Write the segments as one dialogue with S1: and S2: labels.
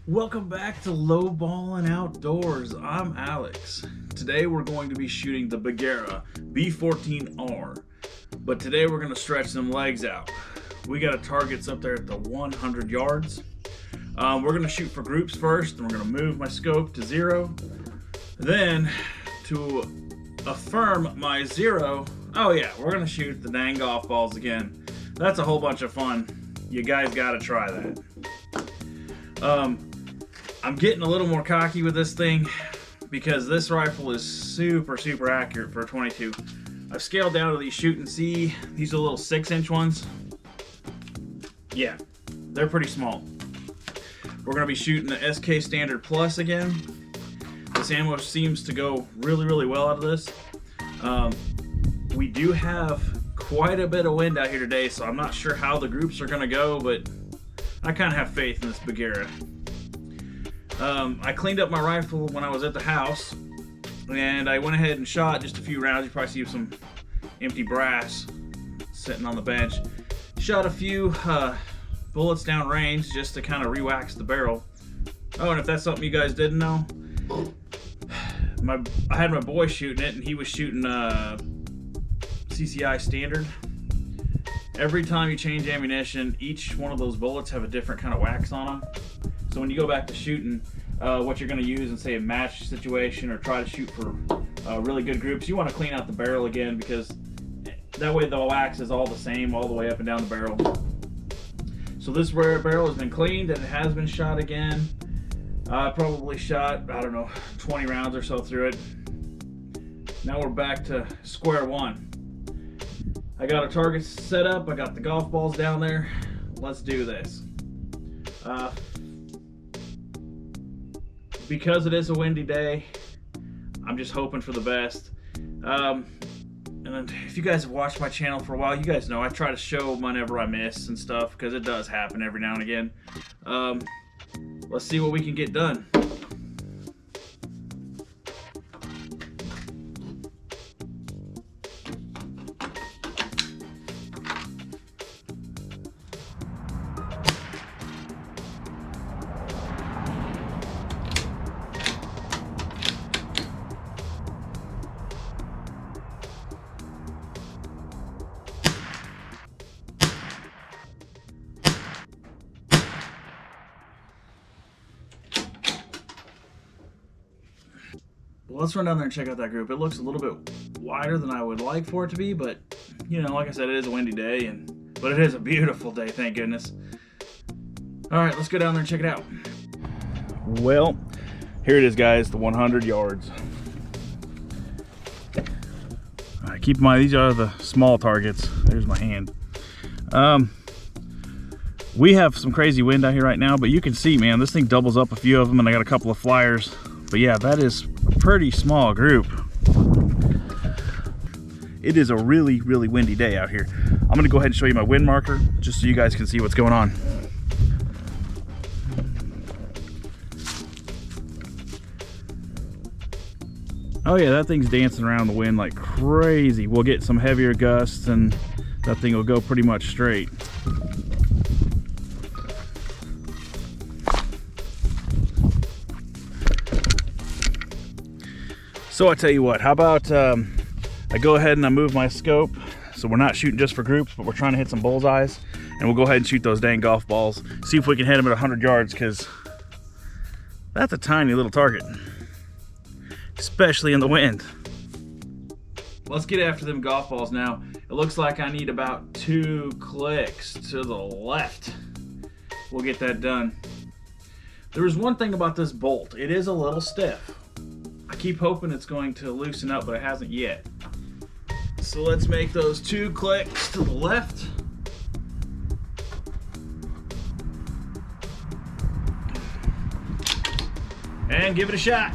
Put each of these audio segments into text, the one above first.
S1: Welcome back to Lowballin' Outdoors. I'm Alex. Today we're going to be shooting the Bergara b14r. But today we're going to stretch some legs out. We got targets up there at the 100 yards. We're going to shoot for groups first, and we're going to move my scope to 0. Then, to affirm my 0, oh yeah, we're going to shoot the dang golf balls again. That's a whole bunch of fun. You guys got to try that. I'm getting a little more cocky with this thing because this rifle is super accurate for a 22. I've scaled down to these shoot and see. These are little 6-inch ones. Yeah, they're pretty small. We're going to be shooting the SK Standard Plus again. This ammo seems to go really well out of this. We do have quite a bit of wind out here today, so I'm not sure how the groups are going to go, but I kind of have faith in this Bergara. I cleaned up my rifle when I was at the house, and I went ahead and shot just a few rounds. You probably see some empty brass sitting on the bench. Shot a few bullets down range just to kind of re-wax the barrel. Oh, and if that's something you guys didn't know, I had my boy shooting it, and he was shooting CCI Standard. Every time you change ammunition, each one of those bullets have a different kind of wax on them. So when you go back to shooting, what you're going to use in, say, a match situation or try to shoot for really good groups, you want to clean out the barrel again, because that way the wax is all the same all the way up and down the barrel. So this barrel has been cleaned and it has been shot again. I probably shot, I don't know, 20 rounds or so through it. Now we're back to square one. I got a target set up, I got the golf balls down there. Let's do this. Because it is a windy day, I'm just hoping for the best. And then if you guys have watched my channel for a while, you guys know I try to show whenever I miss and stuff, because it does happen every now and again. Let's see what we can get done. Well, let's run down there and check out that group. It looks a little bit wider than I would like for it to be, but you know, like I said, it is a windy day, but it is a beautiful day, thank goodness. All right, let's go down there and check it out. Well, here it is, guys, the 100 yards. All right, keep in mind, these are the small targets. There's my hand. We have some crazy wind out here right now, but you can see, man, this thing doubles up a few of them, and I got a couple of flyers. But yeah, that is a pretty small group. It is a really windy day out here. I'm gonna go ahead and show you my wind marker just so you guys can see what's going on. Oh yeah, that thing's dancing around in the wind like crazy. We'll get some heavier gusts and that thing will go pretty much straight. So I tell you what, how about I go ahead and I move my scope, so we're not shooting just for groups, but we're trying to hit some bullseyes, and we'll go ahead and shoot those dang golf balls, see if we can hit them at 100 yards, because that's a tiny little target, especially in the wind. Let's get after them golf balls now. It looks like I need about 2 clicks to the left. We'll get that done. There is one thing about this bolt, it is a little stiff. I keep hoping it's going to loosen up, but it hasn't yet. So let's make those 2 clicks to the left. And give it a shot.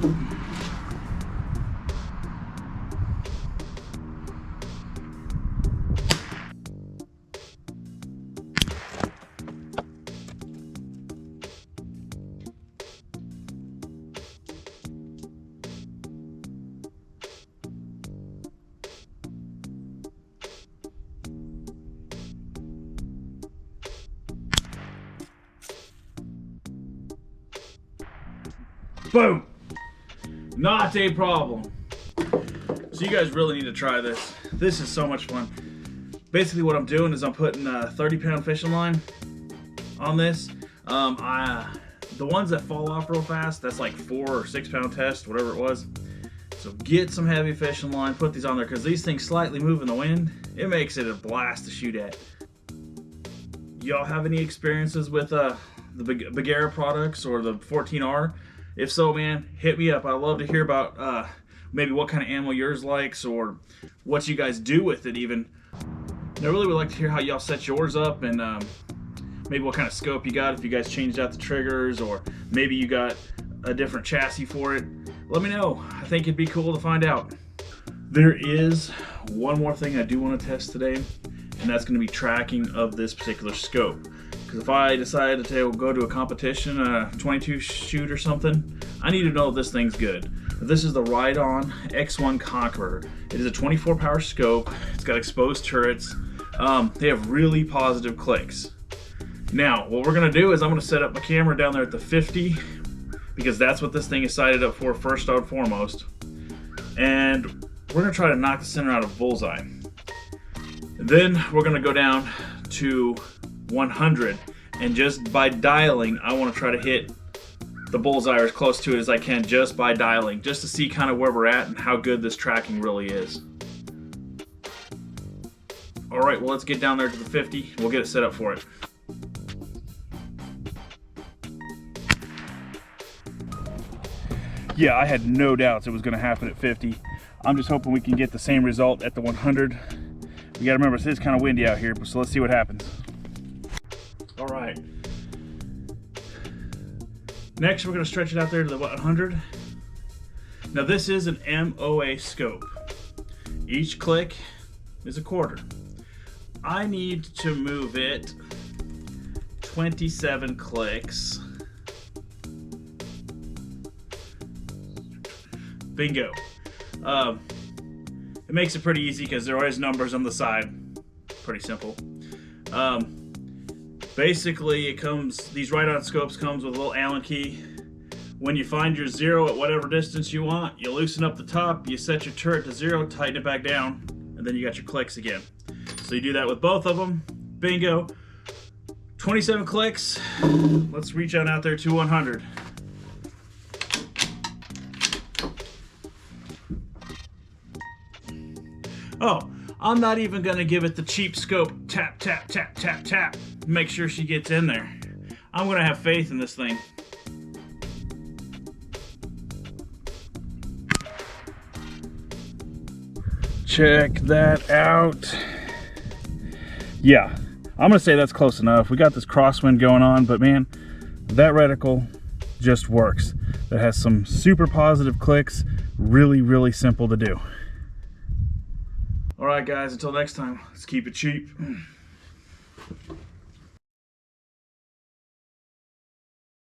S1: Boom! Not a problem. So you guys really need to try this. This is so much fun. Basically what I'm doing is I'm putting a 30-pound fishing line on this. The ones that fall off real fast, that's like 4 or 6 pound test, whatever it was. So get some heavy fishing line, put these on there, because these things slightly move in the wind. It makes it a blast to shoot at. Y'all have any experiences with the Bergara products or the b14r? If so, man, hit me up. I'd love to hear about maybe what kind of ammo yours likes, or what you guys do with it even. I really would like to hear how y'all set yours up, and maybe what kind of scope you got, if you guys changed out the triggers, or maybe you got a different chassis for it. Let me know. I think it'd be cool to find out. There is one more thing I do want to test today, and that's going to be tracking of this particular scope. Because if I decide to go to a competition, a 22 shoot or something, I need to know if this thing's good. This is the Riton X1 Conqueror. It is a 24 power scope. It's got exposed turrets. They have really positive clicks. Now, what we're gonna do is I'm gonna set up my camera down there at the 50, because that's what this thing is sighted up for first and foremost. And we're gonna try to knock the center out of bullseye. Then we're gonna go down to 100, and just by dialing, I wanna try to hit the bullseye or as close to it as I can, just by dialing, just to see kind of where we're at and how good this tracking really is. All right, well, let's get down there to the 50. We'll get it set up for it. Yeah, I had no doubts it was going to happen at 50. I'm just hoping we can get the same result at the 100. You got to remember, it is kind of windy out here, so let's see what happens. All right. Next, we're going to stretch it out there to the 100. Now, this is an MOA scope. Each click is a quarter. I need to move it 27 clicks. Bingo. It makes it pretty easy because there are always numbers on the side. Pretty simple. Basically, it comes, these Riton scopes comes with a little Allen key. When you find your zero at whatever distance you want, you loosen up the top, you set your turret to 0, tighten it back down, and then you got your clicks again. So you do that with both of them. Bingo. 27 clicks. Let's reach on out there to 100. Oh, I'm not even gonna give it the cheap scope. Tap, tap, tap, tap, tap. Make sure she gets in there. I'm gonna have faith in this thing. Check that out. Yeah, I'm gonna say that's close enough. We got this crosswind going on, but man, that reticle just works. It has some super positive clicks. Really, really simple to do. All right, guys, until next time, let's keep it cheap.